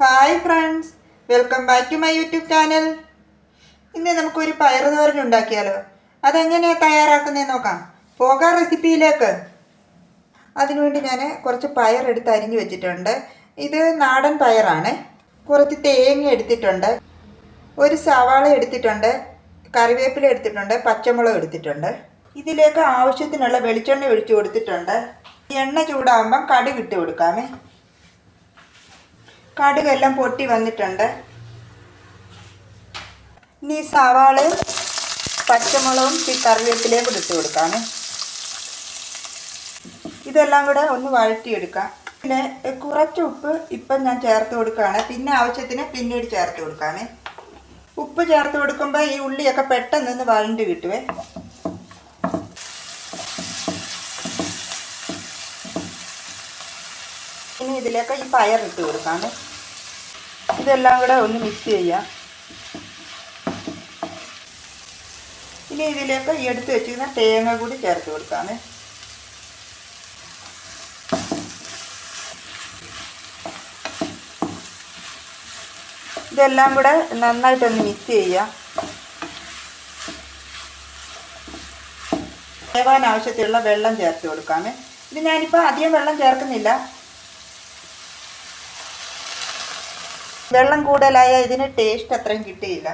Hi friends, welcome back to my YouTube channel. ഇന്ന് നമുക്കൊരു പയർ തോരൻ ഉണ്ടാക്കിയാലോ. അതെങ്ങനെയാണ് തയ്യാറാക്കുന്നതെന്ന് നോക്കാം. പോകാം റെസിപ്പിയിലേക്ക്. അതിനുവേണ്ടി ഞാൻ കുറച്ച് പയർ എടുത്ത് അരിഞ്ഞു വെച്ചിട്ടുണ്ട്. ഇത് നാടൻ പയറാണ്. കുറച്ച് തേങ്ങ എടുത്തിട്ടുണ്ട്, ഒരു സവാള എടുത്തിട്ടുണ്ട്, കറിവേപ്പില എടുത്തിട്ടുണ്ട്, പച്ചമുളക് എടുത്തിട്ടുണ്ട്. ഇതിലേക്ക് ആവശ്യത്തിനുള്ള വെളിച്ചെണ്ണ ഒഴിച്ചു കൊടുത്തിട്ടുണ്ട്. എണ്ണ ചൂടാകുമ്പം കടുക് ഇട്ട് കൊടുക്കാമേ. കടുകെല്ലാം പൊട്ടി വന്നിട്ടുണ്ട്. ഇനി സവാളയും പച്ചമുളകും കറിവേപ്പിലയും കൂടി ഇട്ട് കൊടുക്കാമേ. ഇതെല്ലാം കൂടെ ഒന്ന് വഴറ്റിയെടുക്കാം. പിന്നെ കുറച്ച് ഉപ്പ് ഇപ്പം ഞാൻ ചേർത്ത് കൊടുക്കുകയാണ്. പിന്നെ ആവശ്യത്തിന് പിന്നീട് ചേർത്ത് കൊടുക്കാമേ. ഉപ്പ് ചേർത്ത് കൊടുക്കുമ്പോൾ ഈ ഉള്ളിയൊക്കെ പെട്ടെന്ന് വഴണ്ട് കിട്ടുവേ. ഇനി ഇതിലേക്ക് ഈ പയർ ഇട്ട് കൊടുക്കാമേ. ഇതെല്ലാം കൂടെ ഒന്ന് മിക്സ് ചെയ്യാം. ഇനി ഇതിലേക്ക് എടുത്ത് വെച്ചിരുന്ന തേങ്ങ കൂടി ചേർത്ത് കൊടുക്കാമേ. ഇതെല്ലാം കൂടെ നന്നായിട്ടൊന്ന് മിക്സ് ചെയ്യാം. വേവാൻ ആവശ്യത്തിലുള്ള വെള്ളം ചേർത്ത് കൊടുക്കാമേ. ഇത് ഞാനിപ്പോൾ അധികം വെള്ളം ചേർക്കുന്നില്ല. വെള്ളം കൂടുതലായാൽ ഇതിന് ടേസ്റ്റ് അത്രയും കിട്ടിയില്ല.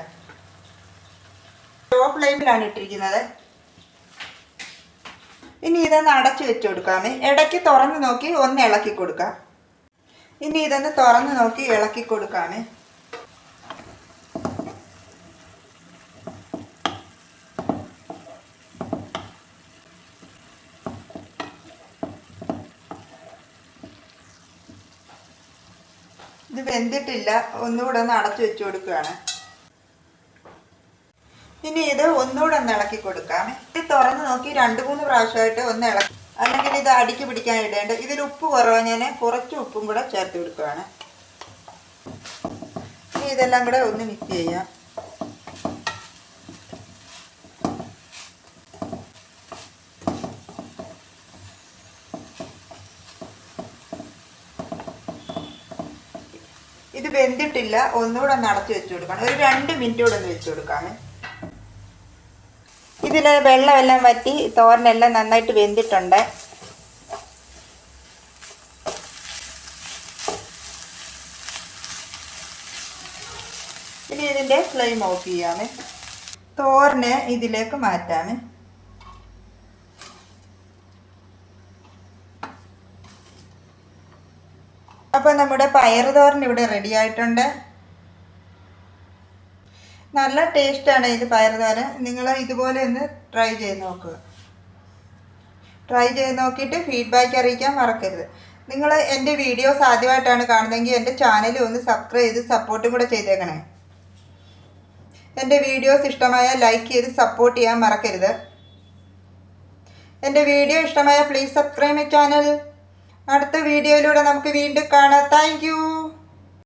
ലോ ഫ്ലെയിമിലാണ് ഇട്ടിരിക്കുന്നത്. ഇനി ഇതൊന്ന് അടച്ചു വെച്ച് കൊടുക്കാമേ. ഇടയ്ക്ക് തുറന്ന് നോക്കി ഒന്ന് ഇളക്കി കൊടുക്കാം. ഇനി ഇതൊന്ന് തുറന്ന് നോക്കി ഇളക്കി കൊടുക്കാമേ. ഇത് വെന്തിട്ടില്ല, ഒന്നുകൂടെ ഒന്ന് അടച്ചു വെച്ച് കൊടുക്കുകയാണ്. ഇനി ഇത് ഒന്നുകൂടെ ഒന്ന് ഇളക്കി കൊടുക്കാം. ഇത് തുറന്ന് നോക്കി 2-3 പ്രാവശ്യമായിട്ട് ഒന്ന് ഇളക്കി, അല്ലെങ്കിൽ ഇത് അടിക്ക് പിടിക്കാൻ ഇടേണ്ട. ഇതിൽ ഉപ്പ് കുറവാണ്, ഞാൻ കുറച്ച് ഉപ്പും കൂടെ ചേർത്ത് കൊടുക്കുകയാണ്. ഇനി ഇതെല്ലാം കൂടെ ഒന്ന് മിക്സ് ചെയ്യാം. ഇത് വെന്തിട്ടില്ല, ഒന്നുകൂടെ ഒന്ന് അടച്ചു വെച്ച് കൊടുക്കണം. ഒരു 2 മിനിറ്റ് കൂടെ ഒന്ന് വെച്ച് കൊടുക്കാമേ. ഇതിൽ വെള്ളമെല്ലാം വറ്റി തോരനെല്ലാം നന്നായിട്ട് വെന്തിട്ടുണ്ട്. ഇനി ഇതിൻ്റെ ഫ്ലെയിം ഓഫ് ചെയ്യാമേ. തോരനെ ഇതിലേക്ക് മാറ്റാമേ. അപ്പോൾ നമ്മുടെ പയർ തോരൻ ഇവിടെ റെഡി ആയിട്ടുണ്ട്. നല്ല ടേസ്റ്റാണ് ഇത് പയർ തോരൻ. നിങ്ങൾ ഇതുപോലെ ഒന്ന് ട്രൈ ചെയ്ത് നോക്കുക. ട്രൈ ചെയ്ത് നോക്കിയിട്ട് ഫീഡ്ബാക്ക് അറിയിക്കാൻ മറക്കരുത്. നിങ്ങൾ എൻ്റെ വീഡിയോസ് ആദ്യമായിട്ടാണ് കാണുന്നതെങ്കിൽ എൻ്റെ ചാനൽ ഒന്ന് സബ്സ്ക്രൈബ് ചെയ്ത് സപ്പോർട്ടും കൂടെ ചെയ്തേക്കണേ. എൻ്റെ വീഡിയോസ് ഇഷ്ടമായാൽ ലൈക്ക് ചെയ്ത് സപ്പോർട്ട് ചെയ്യാൻ മറക്കരുത്. എൻ്റെ വീഡിയോ ഇഷ്ടമായാൽ പ്ലീസ് സബ്സ്ക്രൈബ് മൈ ചാനൽ. അടുത്ത വീഡിയോയിലൂടെ നമുക്ക് വീണ്ടും കാണാം. Thank you.